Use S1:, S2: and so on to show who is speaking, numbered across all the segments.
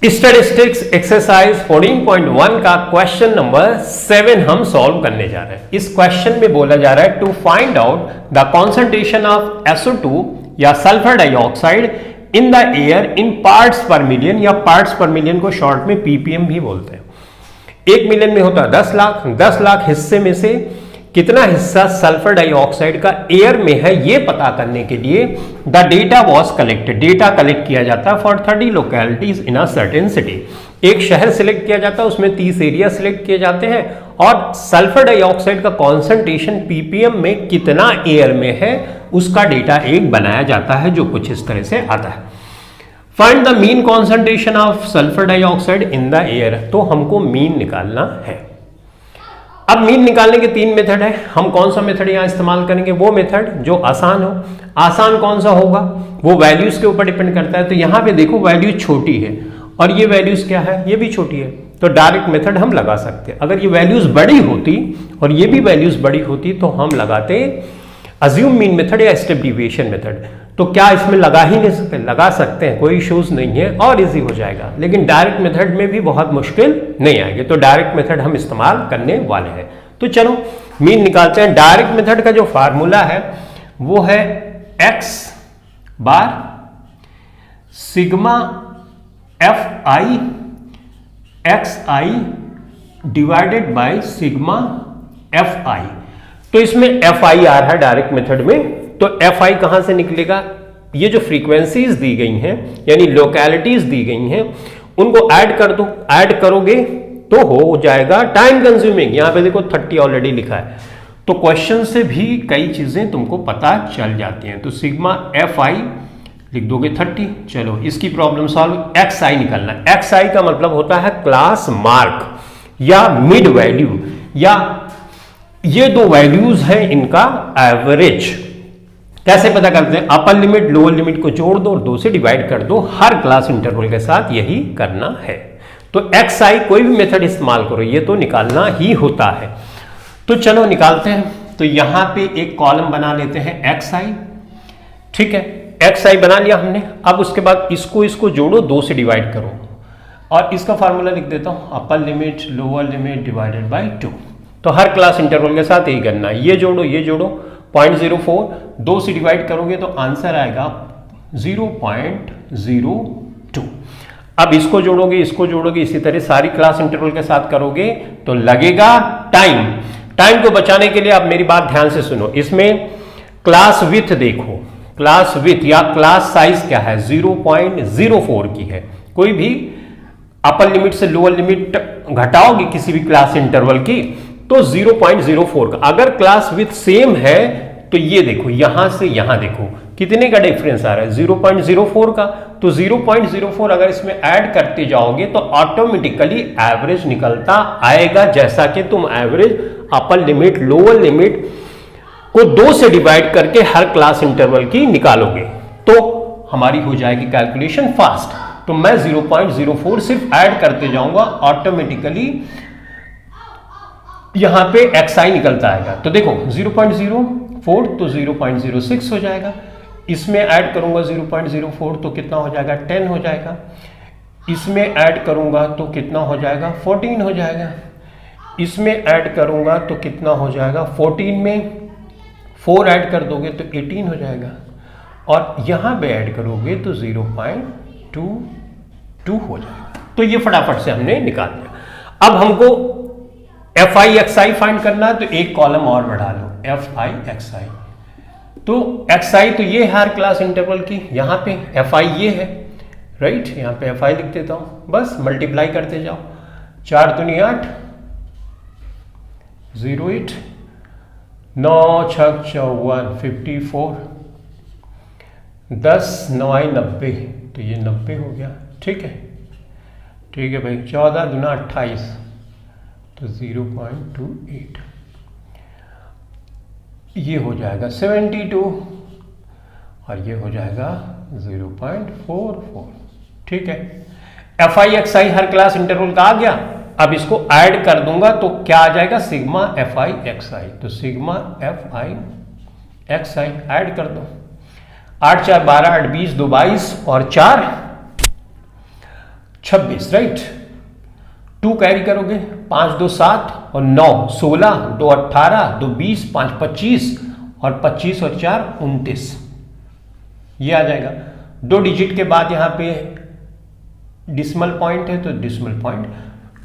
S1: Statistics exercise 14.1 का question number 7 हम solve करने जा रहे हैं। इस क्वेश्चन में बोला जा रहा है to find out the concentration of SO2 या sulphur dioxide in the air in parts per million, या पार्ट्स पर मिलियन को शॉर्ट में ppm भी बोलते हैं। 1 मिलियन में होता है 10 लाख हिस्से में से कितना हिस्सा सल्फर डाइऑक्साइड का एयर में है, ये पता करने के लिए the data was collected, data collect किया जाता है for 30 localities in a certain city. एक शहर सिलेक्ट किया जाता है, उसमें 30 एरिया सिलेक्ट किए जाते हैं और सल्फर डाइऑक्साइड का कॉन्सेंट्रेशन ppm में कितना एयर में है उसका डेटा एक बनाया जाता है, जो कुछ इस तरह से आता है। Find the mean concentration of sulphur dioxide in the air, तो हमको मीन निकालना है। अब मीन निकालने के 3 मेथड है। हम कौन सा मेथड यहां इस्तेमाल करेंगे? वो मेथड जो आसान हो। आसान कौन सा होगा? वो वैल्यूज के ऊपर डिपेंड करता है। तो यहां पे देखो वैल्यू छोटी है और ये वैल्यूज क्या है, ये भी छोटी है, तो डायरेक्ट मेथड हम लगा सकते हैं। अगर ये वैल्यूज बड़ी होती और ये भी वैल्यूज बड़ी होती तो हम लगाते अज्यूम मीन मेथड या स्टेप डिविएशन मेथड। तो क्या इसमें लगा ही नहीं सकते? लगा सकते हैं, कोई इश्यूज नहीं है और इजी हो जाएगा। लेकिन डायरेक्ट मेथड में भी बहुत मुश्किल नहीं आएगी, तो डायरेक्ट मेथड हम इस्तेमाल करने वाले हैं। तो चलो मीन निकालते हैं। डायरेक्ट मेथड का जो फार्मूला है वो है x bar sigma fi xi divided by sigma fi। तो इसमें fi आ रहा है डायरेक्ट मेथड में, तो fi कहां से निकलेगा? ये जो फ्रीक्वेंसीज दी गई हैं यानी लोकेलिटीज दी गई हैं उनको ऐड कर दो। ऐड करोगे तो हो जाएगा टाइम कंज्यूमिंग। यहां पे देखो 30 ऑलरेडी लिखा है, तो क्वेश्चन से भी कई चीजें तुमको पता चल जाती हैं। तो सिग्मा fi लिख दोगे 30। चलो इसकी प्रॉब्लम सॉल्व। xi निकालना। xi का मतलब होता है क्लास मार्क या मिड वैल्यू, या ये दो वैल्यूज हैं इनका एवरेज। कैसे पता करते हैं? अपर लिमिट लोअर लिमिट को जोड़ दो और 2 से डिवाइड कर दो। हर क्लास इंटरवल के साथ यही करना है। तो xi कोई भी मेथड इस्तेमाल करो, ये तो निकालना ही होता है। तो चलो निकालते हैं। तो यहां पे एक कॉलम बना लेते हैं xi, ठीक है। xi बना लिया हमने। अब उसके बाद इसको जोड़ो, 2 से डिवाइड करो और इसका फार्मूला लिख देता हूं, upper limit lower limit divided by 2। तो हर क्लास इंटरवल के साथ यही करना है। ये जोड़ो 0.04, 2 से डिवाइड करोगे तो आंसर आएगा 0.02। अब इसको जोड़ोगे इसी तरह सारी क्लास इंटरवल के साथ करोगे तो लगेगा टाइम। टाइम को बचाने के लिए अब मेरी बात ध्यान से सुनो। इसमें क्लास विथ देखो, क्लास विथ या क्लास साइज क्या है? 0.04 की है। कोई भी अपर लिमिट से लोअर लिमिट घटाओगे किसी भी क्लास इंटरवल की तो 0.04 का। अगर क्लास विथ सेम है तो ये देखो यहां से यहां देखो कितने का डिफरेंस आ रहा है? 0.04 का। तो 0.04 अगर इसमें ऐड करते जाओगे तो ऑटोमेटिकली एवरेज निकलता आएगा। जैसा कि तुम average upper limit lower limit को 2 से डिवाइड करके हर क्लास इंटरवल की निकालोगे तो हमारी हो जाएगी कैलकुलेशन फास्ट। तो मैं 0.04 सिर्फ ऐड करते जाऊंगा, ऑटोमेटिकली यहां पे xi निकलता आएगा। तो देखो 0.04 तो 0.06 हो जाएगा। इसमें ऐड करूंगा 0.04 तो कितना हो जाएगा? 10 हो जाएगा। इसमें ऐड करूंगा तो कितना हो जाएगा? 14 हो जाएगा। इसमें ऐड करूंगा तो कितना हो जाएगा? 14 में 4 ऐड कर दोगे तो 18 हो जाएगा और यहां पे ऐड करोगे तो 0.22 हो जाएगा। तो ये फटाफट से हमने निकाल दिया। अब हमको fi xi फाइंड करना है तो एक कॉलम और बढ़ा लो, fi xi। तो xi तो ये हर क्लास इंटरवल की, यहां पे fi ये है, राइट। यहां पे fi लिख देता हूं, बस मल्टीप्लाई करते जाओ। 4 दूनी 8, 08, 9 6 54, 54, 10 9 90, तो ये 90 हो गया। ठीक है भाई। 14 दूना 28 तो 0.28, ये हो जाएगा 72 और ये हो जाएगा 0.44। ठीक है। fi xi हर क्लास इंटरवल का आ गया। अब इसको ऐड कर दूंगा तो क्या आ जाएगा? Sigma fi xi। तो सिग्मा fi xi ऐड कर दो। 8 4 12, 8 20, 2 22 और 4 26, राइट। 2 कैरी करोगे, 5 2 7 और 9 16, 2 18, 2 20, 5 25 और 25 और 4 29, ये आ जाएगा। 2 डिजिट के बाद यहां पे डिसिमल पॉइंट है तो डिसिमल पॉइंट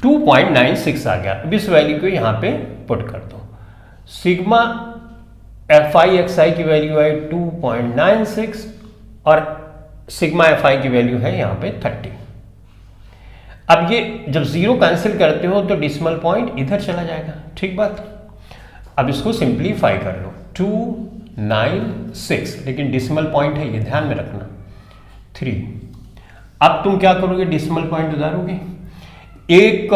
S1: 2.96 आ गया। अब इस वैल्यू को यहां पे पुट कर दो। सिग्मा fi xi की वैल्यू है 2.96 और सिग्मा fi की वैल्यू है यहां पे 30। अब ये जब जीरो कैंसिल करते हो तो डिसिमल पॉइंट इधर चला जाएगा, ठीक बात। अब इसको सिंप्लीफाई कर लो, 296, लेकिन डिसिमल पॉइंट है ये ध्यान में रखना, 3। अब तुम क्या करोगे, डिसिमल पॉइंट उतारोगे, एक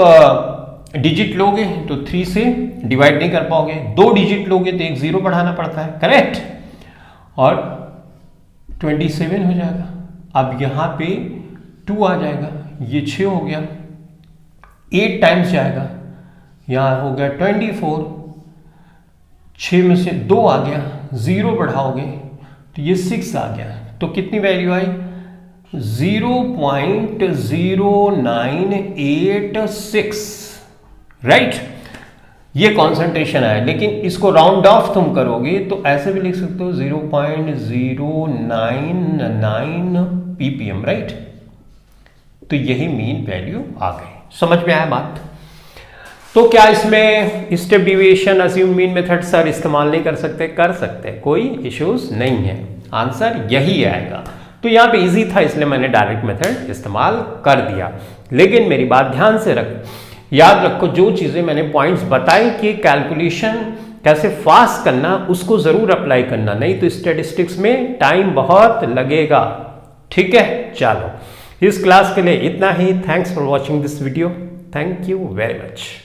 S1: डिजिट लोगे तो 3 से डिवाइड नहीं कर पाओगे, 2 डिजिट लोगे तो एक जीरो बढ़ाना पड़ता है, करेक्ट, और 27 हो जाएगा। अब यहां पे 2 आ जाएगा, ये 6 हो गया, 8 टाइम्स जाएगा, यहां हो गया 24, 6 में से 2 आ गया, 0 बढ़ाओगे तो ये 6 आ गया, तो कितनी वैल्यू आई, 0.0986, राइट। ये कॉन्सेंट्रेशन है, लेकिन इसको राउंड ऑफ तुम करोगे तो ऐसे भी लिख सकते हो 0.099 ppm, राइट। तो यही मीन वैल्यू आ गई। समझ में आया बात। तो क्या इसमें step deviation, assume mean method sir इस्तेमाल नहीं कर सकते? कर सकते, कोई इश्यूज नहीं है, आंसर यही आएगा। तो यहां पे इजी था इसलिए मैंने डायरेक्ट मेथड इस्तेमाल कर दिया। लेकिन मेरी बात ध्यान से याद रखो, जो चीजें मैंने पॉइंट्स बताई कि कैलकुलेशन कैसे फास्ट करना, उसको जरूर अप्लाई करना, नहीं तो स्टैटिस्टिक्स में टाइम बहुत लगेगा, ठीक है। चलो, इस क्लास के लिए इतना ही। Thanks for watching this video, thank you very much.